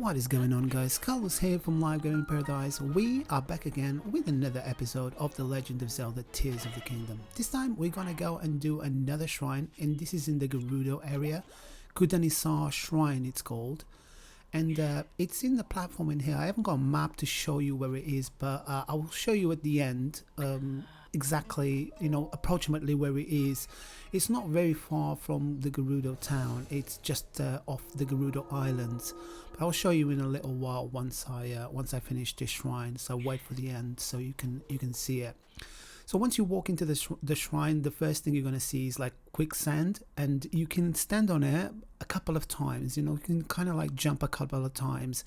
What is going on, guys? Carlos here from Live Gaming Paradise. We are back again with another episode of the Legend of Zelda Tears of the Kingdom. This time we're gonna go and do another shrine, and this is in the Gerudo area. Kudanisar Shrine it's called. And it's in the platform in here. I haven't got a map to show you where it is, but I will show you at the end exactly, approximately where it is. It's not very far from the Gerudo town. It's just off the Gerudo Islands. But I'll show you in a little while once I finish this shrine. So wait for the end so you can see it. So once you walk into the shrine, the first thing you're going to see is like quicksand, and you can stand on it a couple of times. You can kind of like jump a couple of times,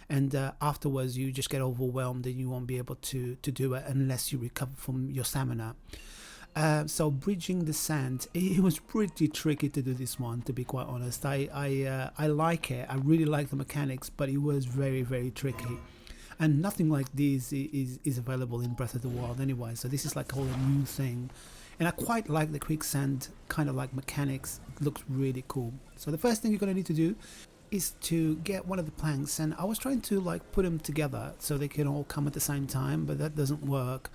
and afterwards you just get overwhelmed and you won't be able to do it unless you recover from your stamina. So bridging the sand, it was pretty tricky to do this one, to be quite honest. I like it. I really like the mechanics, but it was very, very tricky. And nothing like this is available in Breath of the Wild anyway, so this is like a whole new thing. And I quite like the quicksand kind of like mechanics. It looks really cool. So the first thing you're going to need to do is to get one of the planks, and I was trying to like put them together so they can all come at the same time, but that doesn't work.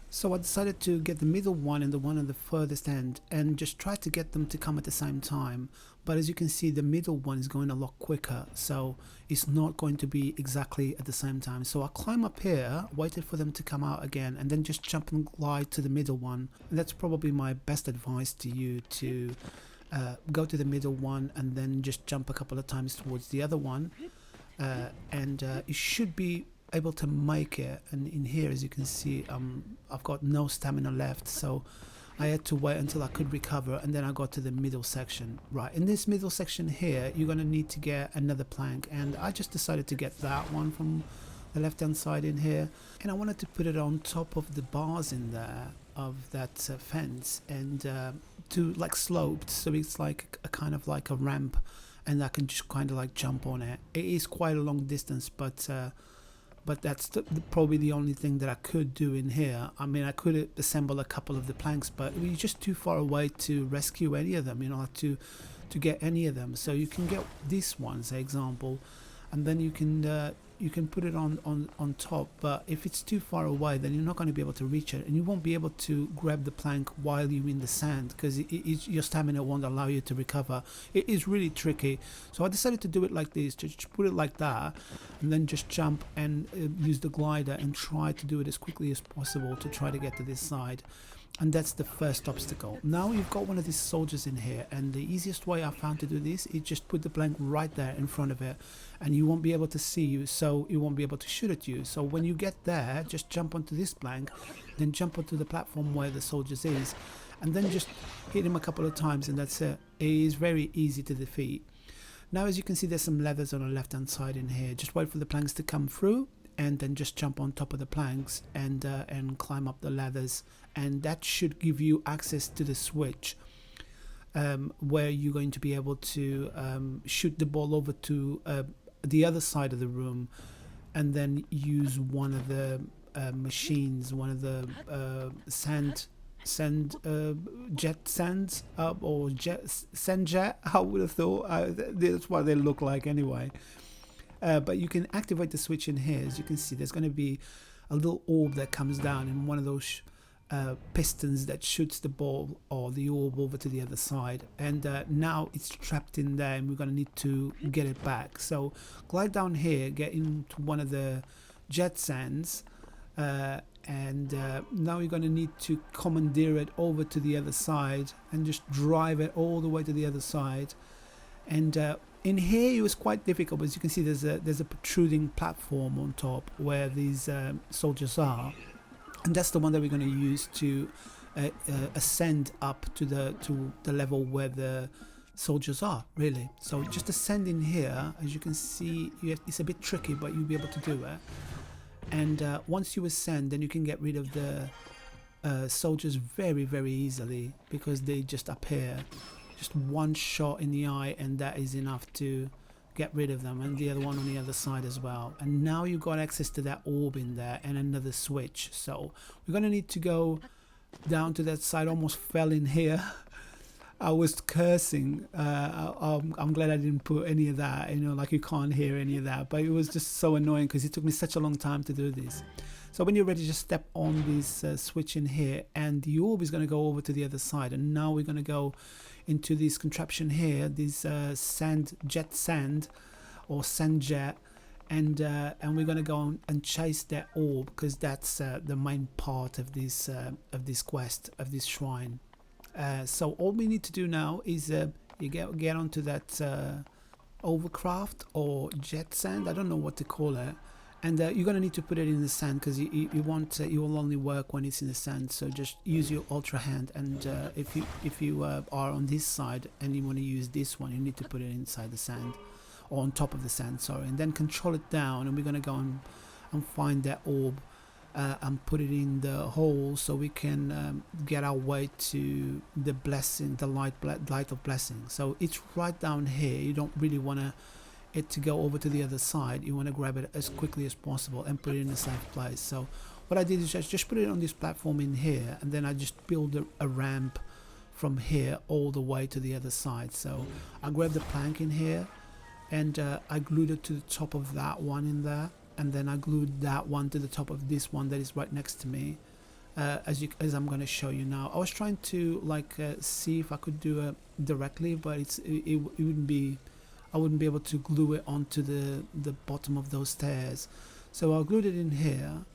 So I decided to get the middle one and the one on the furthest end and just try to get them to come at the same time. But as you can see, the middle one is going a lot quicker, so it's not going to be exactly at the same time. So I climb up here, waited for them to come out again, and then just jump and glide to the middle one. And that's probably my best advice to you, to go to the middle one and then just jump a couple of times towards the other one, and you should be able to make it. And in here, as you can see, I've got no stamina left, so I had to wait until I could recover, and then I got to the middle section. Right, in this middle section here, you're gonna need to get another plank, and I just decided to get that one from the left hand side in here, and I wanted to put it on top of the bars in there of that fence, and to like sloped, so it's like a kind of like a ramp, and I can just kind of like jump on it. It is quite a long distance, but that's probably the only thing that I could do in here. I mean, I could assemble a couple of the planks, but we're just too far away to rescue any of them, to get any of them. So you can get this one, say example, and then you can put it on top. But if it's too far away, then you're not going to be able to reach it, and you won't be able to grab the plank while you're in the sand, because your stamina won't allow you to recover. It is really tricky. So I decided to do it like this, just put it like that, and then just jump and use the glider and try to do it as quickly as possible to try to get to this side. And that's the first obstacle. Now you've got one of these soldiers in here, and the easiest way I found to do this is just put the plank right there in front of it, and you won't be able to see you, so it won't be able to shoot at you. So when you get there, just jump onto this plank, then jump onto the platform where the soldiers is, and then just hit him a couple of times, and that's it. It is very easy to defeat. Now, as you can see, there's some levers on the left hand side in here. Just wait for the planks to come through, and then just jump on top of the planks and climb up the ladders, and that should give you access to the switch, where you're going to be able to shoot the ball over to the other side of the room, and then use one of the machines, one of the sand jet sands, or sand jet, I would have thought. That's what they look like anyway. But you can activate the switch in here. As you can see, there's going to be a little orb that comes down, and one of those pistons that shoots the ball or the orb over to the other side. And now it's trapped in there, and we're going to need to get it back. So glide down here, get into one of the jet sands, and now you're going to need to commandeer it over to the other side and just drive it all the way to the other side. And in here it was quite difficult, but as you can see, there's a protruding platform on top where these soldiers are, and that's the one that we're going to use to ascend up to the level where the soldiers are, really. So just ascend in here. As you can see, it's a bit tricky, but you'll be able to do it. And once you ascend, then you can get rid of the soldiers very, very easily, because they just appear. Just one shot in the eye, and that is enough to get rid of them, and the other one on the other side as well. And now you've got access to that orb in there and another switch. So we're going to need to go down to that side. Almost fell in here. I was cursing. I'm glad I didn't put any of that, like you can't hear any of that. But it was just so annoying because it took me such a long time to do this. So when you're ready, just step on this switch in here, and the orb is going to go over to the other side. And now we're going to go into this contraption here, this jet sand, or sand jet, and we're going to go on and chase that orb, because that's the main part of this quest, of this shrine. So all we need to do now is you get onto that overcraft or jet sand, I don't know what to call it, and you're gonna need to put it in the sand, because you will only work when it's in the sand. So just use your ultra hand, and if you are on this side and you want to use this one, you need to put it inside the sand, or on top of the sand, sorry, and then control it down, and we're gonna go and find that orb. And put it in the hole, so we can get our way to the blessing, the light of blessing. So it's right down here. You don't really want it to go over to the other side. You want to grab it as quickly as possible and put it in a safe place. So what I did is just put it on this platform in here, and then I just build a ramp from here all the way to the other side. So I grabbed the plank in here, and I glued it to the top of that one in there, and then I glued that one to the top of this one that is right next to me, as I'm going to show you now. I was trying to see if I could do it directly, but it wouldn't be, I wouldn't be able to glue it onto the bottom of those stairs. So I glued it in here.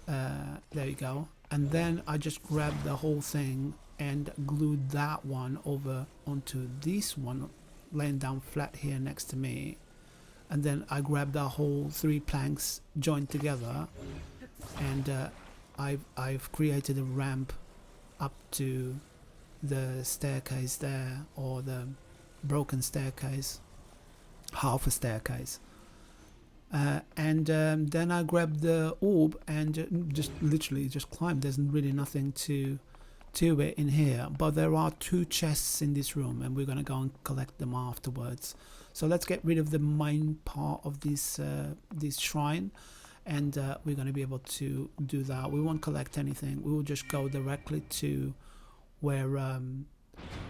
There you go. And then I just grabbed the whole thing and glued that one over onto this one laying down flat here next to me. And then I grabbed the whole 3 planks joined together, and I've created a ramp up to the staircase there, or the broken staircase, half a staircase. And then I grabbed the orb and just literally just climbed. There's really nothing to it in here, but there are 2 chests in this room, and we're gonna go and collect them afterwards. So let's get rid of the main part of this shrine, and we're going to be able to do that. We won't collect anything. We will just go directly to where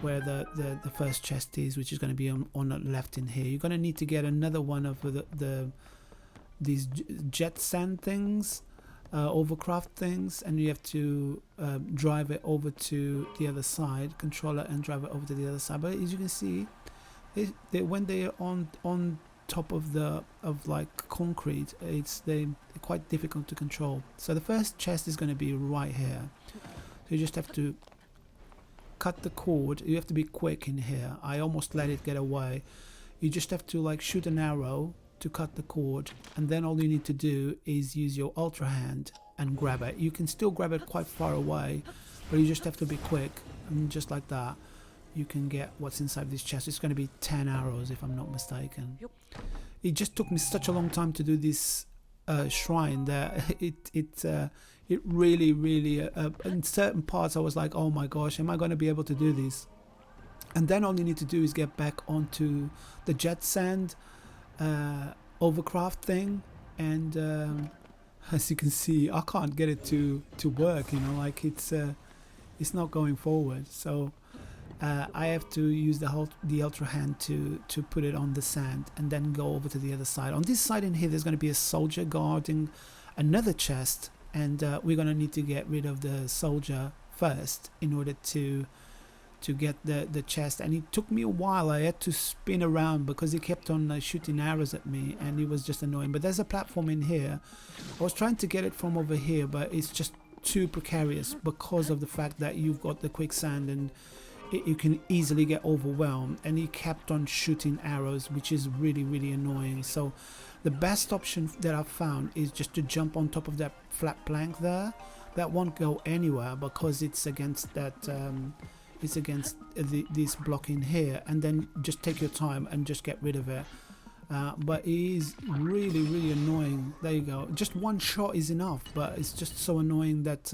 the first chest is, which is going to be on the left in here. You're going to need to get another one of these jet sand things, overcraft things, and you have to drive it over to the other side, control it and drive it over to the other side. But as you can see, when they're on top of concrete, they're quite difficult to control. So the first chest is going to be right here. So you just have to cut the cord. You have to be quick in here. I almost let it get away. You just have to shoot an arrow to cut the cord, and then all you need to do is use your ultra hand and grab it. You can still grab it quite far away, but you just have to be quick, and just like that you can get what's inside this chest. It's going to be 10 arrows if I'm not mistaken. Yep. It just took me such a long time to do this shrine that it really in certain parts I was like, oh my gosh, am I going to be able to do this? And then all you need to do is get back onto the jet sand overcraft thing, and as you can see, I can't get it to work, it's not going forward. So I have to use the ultra hand to put it on the sand, and then go over to the other side. On this side in here, there's going to be a soldier guarding another chest, and we're going to need to get rid of the soldier first in order to get the chest. And it took me a while. I had to spin around because he kept on shooting arrows at me, and it was just annoying. But there's a platform in here. I was trying to get it from over here, but it's just too precarious because of the fact that you've got the quicksand, and you can easily get overwhelmed. And he kept on shooting arrows, which is really annoying. So the best option that I've found is just to jump on top of that flat plank there. That won't go anywhere because it's against that it's against this block in here, and then just take your time and just get rid of it. But it is really annoying. There you go. Just one shot is enough, but it's just so annoying that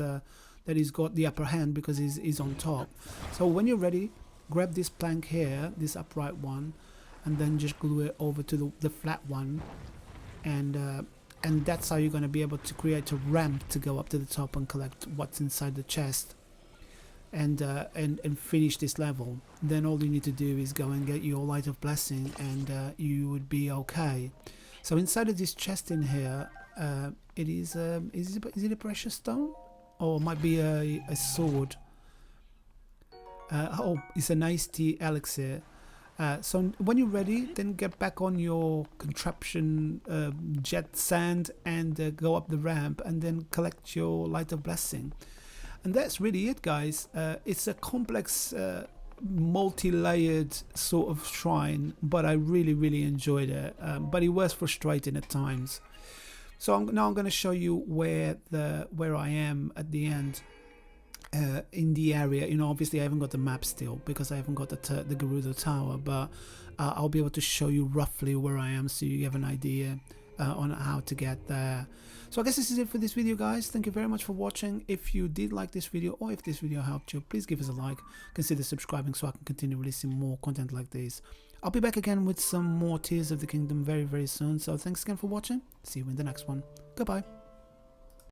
that he's got the upper hand because he's on top. So when you're ready, grab this plank here, this upright one, and then just glue it over to the flat one, and that's how you're going to be able to create a ramp to go up to the top and collect what's inside the chest. and finish this level. Then all you need to do is go and get your light of blessing, and you would be okay. So inside of this chest in here, it is it a precious stone, or might be a sword? Oh, it's an iced tea elixir. So when you're ready, then get back on your contraption jet sand and go up the ramp, and then collect your light of blessing. And that's really it, guys. It's a complex, multi-layered sort of shrine, but I really enjoyed it. But it was frustrating at times. So now I'm going to show you where I am at the end. In the area, you know, obviously I haven't got the map still because I haven't got the Gerudo Tower, but I'll be able to show you roughly where I am, so you have an idea on how to get there. So I guess this is it for this video, guys. Thank you very much for watching. If you did like this video, or if this video helped you, please give us a like, consider subscribing so I can continue releasing more content like this. I'll be back again with some more Tears of the Kingdom very soon, so thanks again for watching. See you in the next one. Goodbye.